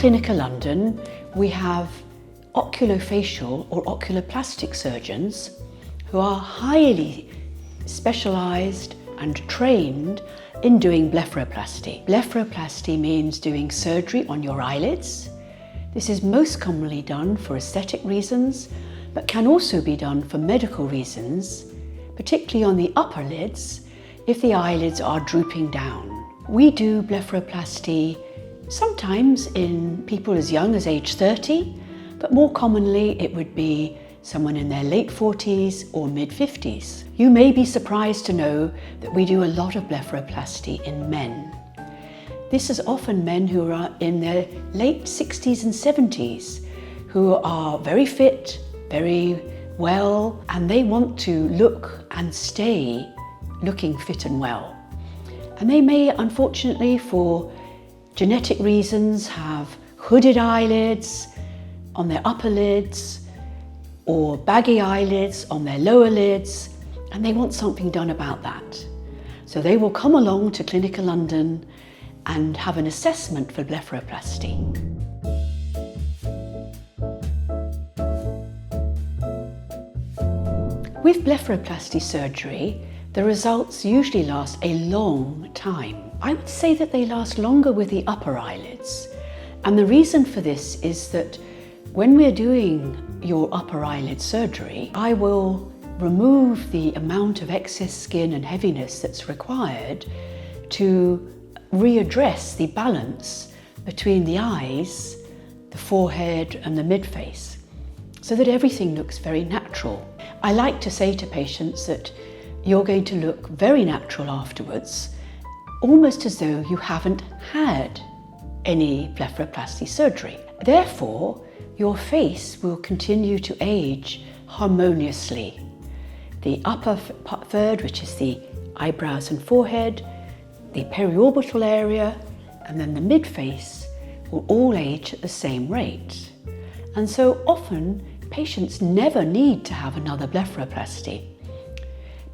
Clinica London, we have oculofacial or oculoplastic surgeons who are highly specialised and trained in doing blepharoplasty. Blepharoplasty means doing surgery on your eyelids. This is most commonly done for aesthetic reasons, but can also be done for medical reasons, particularly on the upper lids if the eyelids are drooping down. We do blepharoplasty sometimes in people as young as age 30, but more commonly it would be someone in their late 40s or mid-50s. You may be surprised to know that we do a lot of blepharoplasty in men. This is often men who are in their late 60s and 70s, who are very fit, very well, and they want to look and stay looking fit and well. And they may, unfortunately, for genetic reasons, have hooded eyelids on their upper lids, or baggy eyelids on their lower lids, and they want something done about that. So they will come along to Clinica London and have an assessment for blepharoplasty. With blepharoplasty surgery, the results usually last a long time. I would say that they last longer with the upper eyelids. And the reason for this is that when we're doing your upper eyelid surgery, I will remove the amount of excess skin and heaviness that's required to readdress the balance between the eyes, the forehead and the mid-face, so that everything looks very natural. I like to say to patients that you're going to look very natural afterwards, almost as though you haven't had any blepharoplasty surgery. Therefore, your face will continue to age harmoniously. The upper third, which is the eyebrows and forehead, the periorbital area, and then the mid-face will all age at the same rate. And so often, patients never need to have another blepharoplasty.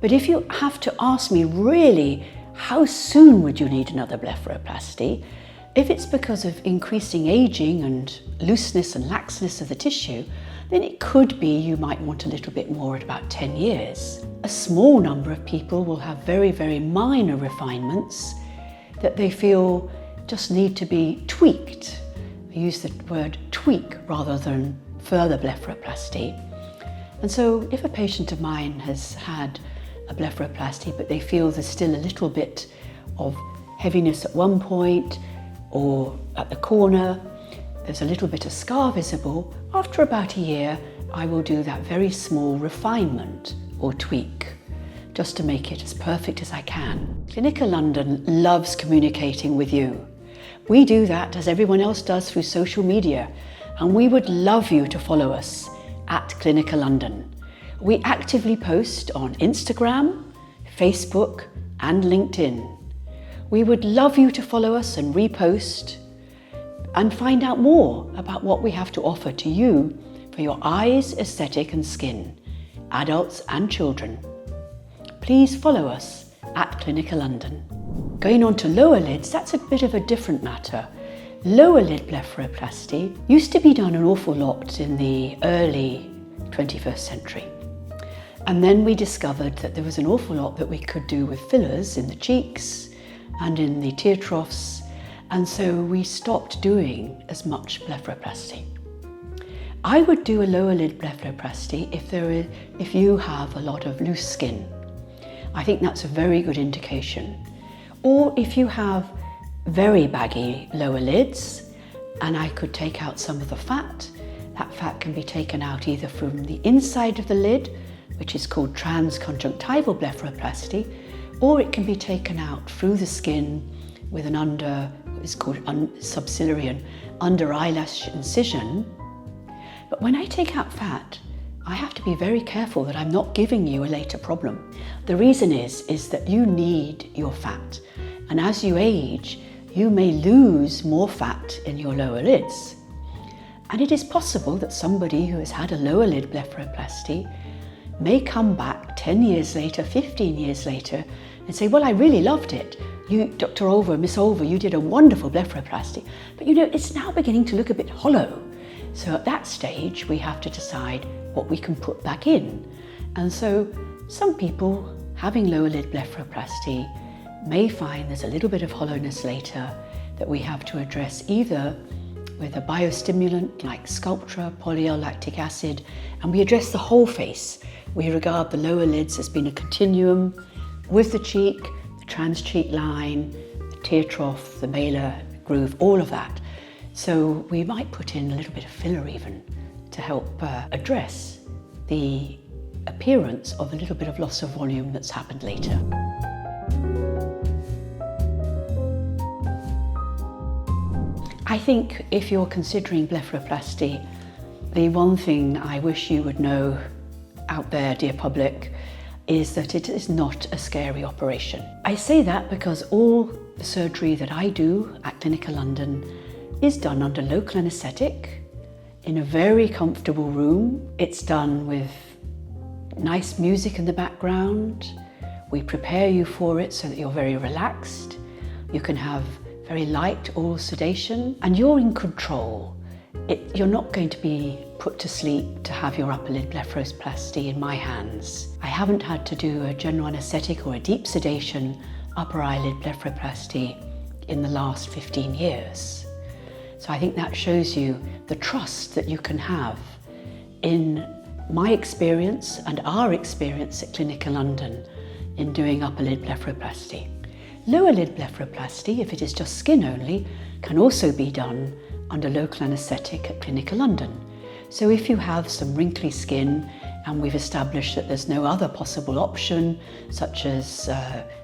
But if you have to ask me really, how soon would you need another blepharoplasty? If it's because of increasing aging and looseness and laxness of the tissue, then it could be you might want a little bit more at about 10 years. A small number of people will have very, very minor refinements that they feel just need to be tweaked. I use the word tweak rather than further blepharoplasty. And so if a patient of mine has had a blepharoplasty but they feel there's still a little bit of heaviness at one point, or at the corner, there's a little bit of scar visible, after about a year, I will do that very small refinement or tweak, just to make it as perfect as I can. Clinica London loves communicating with you. We do that as everyone else does through social media, and we would love you to follow us at Clinica London. We actively post on Instagram, Facebook, and LinkedIn. We would love you to follow us and repost and find out more about what we have to offer to you for your eyes, aesthetic and skin, adults and children. Please follow us at Clinica London. Going on to lower lids, that's a bit of a different matter. Lower lid blepharoplasty used to be done an awful lot in the early 21st century. And then we discovered that there was an awful lot that we could do with fillers in the cheeks and in the tear troughs, and so we stopped doing as much blepharoplasty. I would do a lower lid blepharoplasty if you have a lot of loose skin. I think that's a very good indication. Or if you have very baggy lower lids, and I could take out some of the fat. That fat can be taken out either from the inside of the lid, which is called transconjunctival blepharoplasty, or it can be taken out through the skin with an it's called subciliary under eyelash incision. But when I take out fat, I have to be very careful that I'm not giving you a later problem. The reason is that you need your fat, and as you age, you may lose more fat in your lower lids. And it is possible that somebody who has had a lower lid blepharoplasty may come back 10 years later, 15 years later, and say, well, I really loved it. You, Dr. Olver, Miss Olver, you did a wonderful blepharoplasty. But you know, it's now beginning to look a bit hollow. So at that stage, we have to decide what we can put back in. And so some people having lower lid blepharoplasty may find there's a little bit of hollowness later that we have to address either with a biostimulant like Sculptra, polyl-lactic acid, and we address the whole face. We regard the lower lids as being a continuum with the cheek, the trans-cheek line, the tear trough, the malar groove, all of that. So we might put in a little bit of filler even to help address the appearance of a little bit of loss of volume that's happened later. I think if you're considering blepharoplasty, the one thing I wish you would know out there, dear public, is that it is not a scary operation. I say that because all the surgery that I do at Clinica London is done under local anaesthetic in a very comfortable room. It's done with nice music in the background. We prepare you for it so that you're very relaxed. You can have very light oral sedation, and you're in control. You're not going to be put to sleep to have your upper lid blepharoplasty in my hands. I haven't had to do a general anaesthetic or a deep sedation upper eyelid blepharoplasty in the last 15 years. So I think that shows you the trust that you can have in my experience and our experience at Clinica London in doing upper lid blepharoplasty. Lower lid blepharoplasty, if it is just skin only, can also be done under local anaesthetic at Clinica London. So if you have some wrinkly skin and we've established that there's no other possible option, such as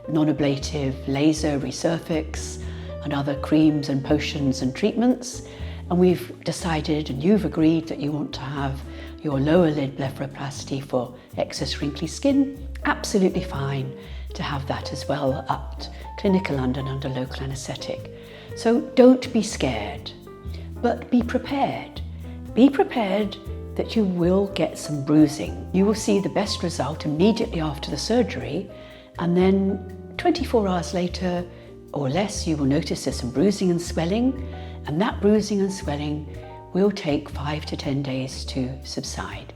non-ablative laser resurfix and other creams and potions and treatments, and we've decided and you've agreed that you want to have your lower lid blepharoplasty for excess wrinkly skin, absolutely fine to have that as well at Clinica London under local anaesthetic. So don't be scared, but be prepared. Be prepared that you will get some bruising. You will see the best result immediately after the surgery, and then 24 hours later or less, you will notice there's some bruising and swelling, and that bruising and swelling will take 5 to 10 days to subside.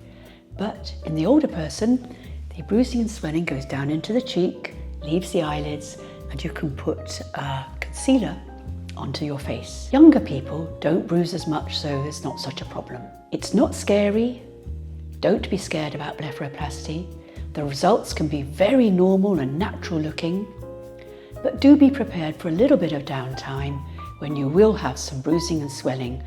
But in the older person, the bruising and swelling goes down into the cheek, leaves the eyelids, and you can put a concealer onto your face. Younger people don't bruise as much, so it's not such a problem. It's not scary. Don't be scared about blepharoplasty. The results can be very normal and natural looking, but do be prepared for a little bit of downtime when you will have some bruising and swelling.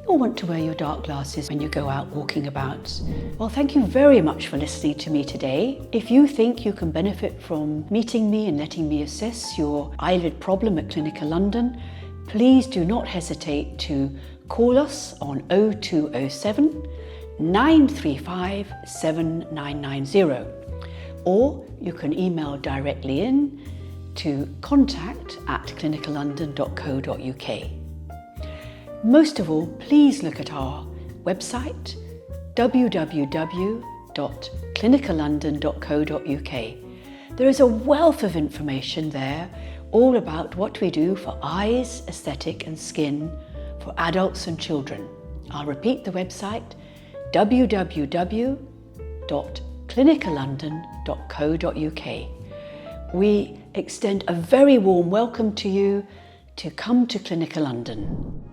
You'll want to wear your dark glasses when you go out walking about. Well, thank you very much for listening to me today. If you think you can benefit from meeting me and letting me assess your eyelid problem at Clinica London, please do not hesitate to call us on 0207 935 7990, or you can email directly in to contact@clinicalondon.co.uk. Most of all, please look at our website, www.clinicalondon.co.uk. There is a wealth of information there, all about what we do for eyes, aesthetic and skin for adults and children. I'll repeat the website, www.clinicalondon.co.uk. We extend a very warm welcome to you to come to Clinica London.